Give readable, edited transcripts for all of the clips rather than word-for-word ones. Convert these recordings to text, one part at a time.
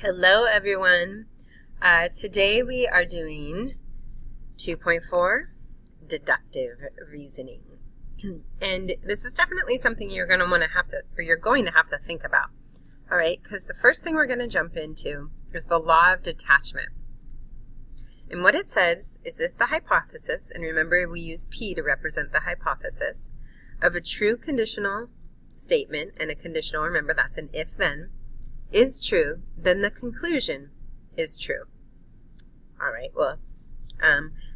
Hello everyone. Today we are doing 2.4 deductive reasoning. And this is definitely something you're going to have to think about. All right, because the first thing we're going to jump into is the law of detachment. And what it says is if the hypothesis, and remember we use P to represent the hypothesis, of a true conditional statement, and a conditional, remember that's an if-then, is true, then the conclusion is true. All right, well,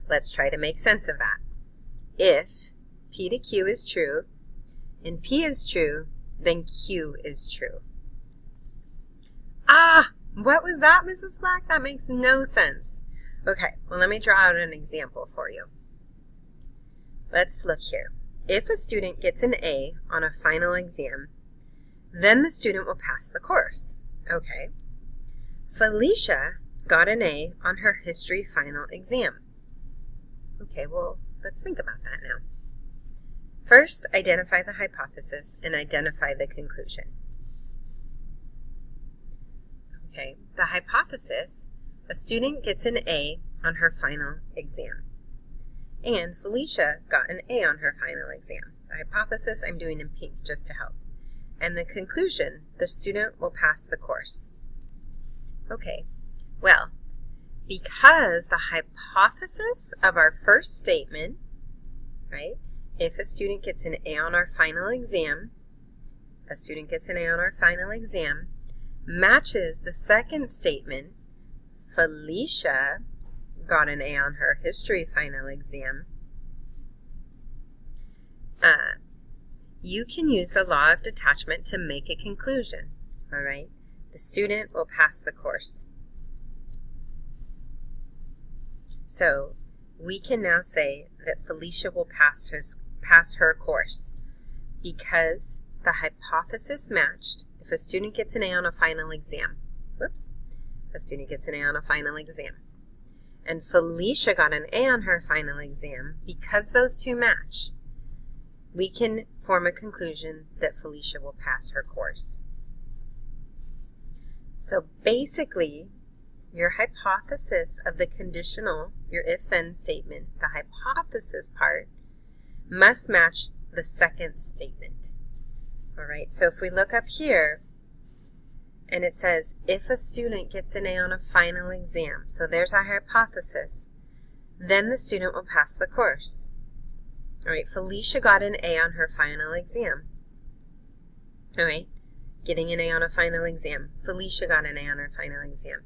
let's try to make sense of that. If P to Q is true, and P is true, then Q is true. What was that, Mrs. Black? That makes no sense. Okay, well, let me draw out an example for you. Let's look here. If a student gets an A on a final exam, then the student will pass the course. Okay. Felicia got an A on her history final exam. Okay, well, let's think about that now. First, identify the hypothesis and identify the conclusion. Okay, the hypothesis, a student gets an A on her final exam. And Felicia got an A on her final exam. The hypothesis I'm doing in pink just to help. And the conclusion, the student will pass the course. Okay, well, because the hypothesis of our first statement, right, if a student gets an A on our final exam, matches the second statement, Felicia got an A on her history final exam, you can use the law of detachment to make a conclusion, all right? The student will pass the course. So we can now say that Felicia will pass her course because the hypothesis matched. If a student gets an A on a final exam, and Felicia got an A on her final exam, because those two match, we can form a conclusion that Felicia will pass her course. So basically, your hypothesis of the conditional, your if-then statement, the hypothesis part, must match the second statement. All right, so if we look up here, and it says, if a student gets an A on a final exam, so there's our hypothesis, then the student will pass the course. All right, Felicia got an A on her final exam. All right, getting an A on a final exam. Felicia got an A on her final exam.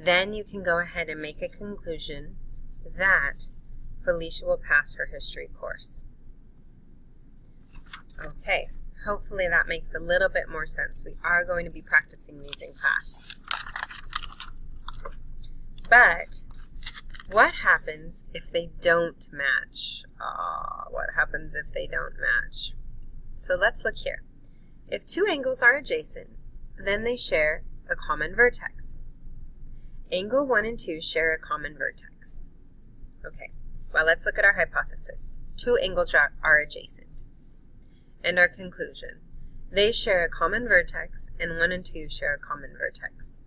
Then you can go ahead and make a conclusion that Felicia will pass her history course. Okay, hopefully that makes a little bit more sense. We are going to be practicing these in class. But what happens if they don't match? What happens if they don't match? So let's look here. If two angles are adjacent, then they share a common vertex. Angle 1 and 2 share a common vertex. Okay, well, let's look at our hypothesis. Two angles are adjacent. And our conclusion. They share a common vertex, and 1 and 2 share a common vertex.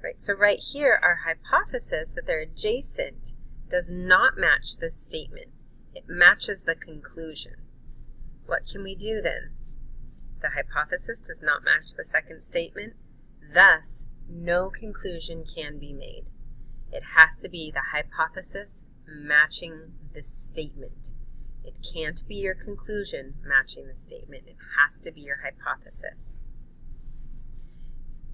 Right, so right here, our hypothesis that they're adjacent does not match this statement. It matches the conclusion. What can we do then? The hypothesis does not match the second statement, thus no conclusion can be made. It has to be the hypothesis matching the statement. It can't be your conclusion matching the statement. It has to be your hypothesis.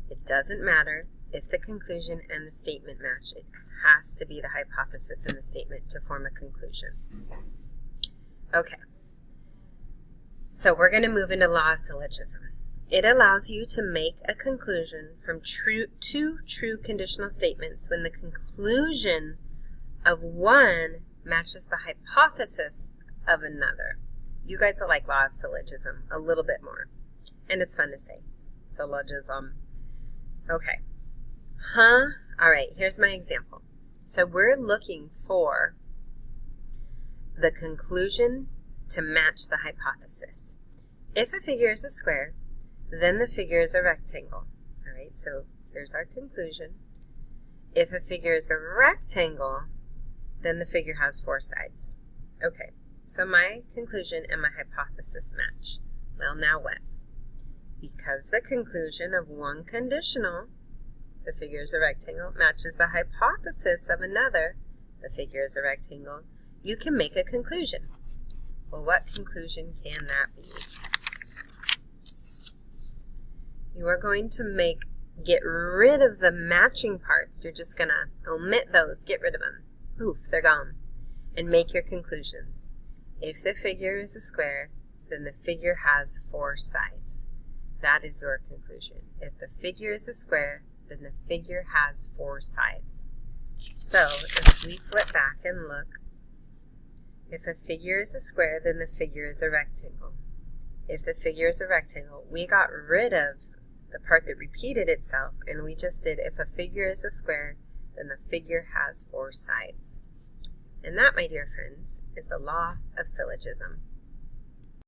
It doesn't matter if the conclusion and the statement match. It has to be the hypothesis and the statement to form a conclusion. Okay. So we're going to move into law of syllogism. It allows you to make a conclusion from two true conditional statements when the conclusion of one matches the hypothesis of another. You guys will like law of syllogism a little bit more. And it's fun to say. Syllogism. Okay. All right, here's my example. So we're looking for the conclusion to match the hypothesis. If a figure is a square, then the figure is a rectangle. All right, so Here's our conclusion. If a figure is a rectangle, then the figure has 4 sides. Okay, so my conclusion and my hypothesis match. Well, now what? Because the conclusion of one conditional, the figure is a rectangle, matches the hypothesis of another, the figure is a rectangle, you can make a conclusion. Well, what conclusion can that be? You are going to get rid of the matching parts. You're just going to omit those, get rid of them. Poof, they're gone. And make your conclusions. If the figure is a square, then the figure has 4 sides. That is your conclusion. If the figure is a square, then the figure has 4 sides. So, if we flip back and look, if a figure is a square, then the figure is a rectangle. If the figure is a rectangle, we got rid of the part that repeated itself, and we just did if a figure is a square, then the figure has 4 sides. And that, my dear friends, is the law of syllogism.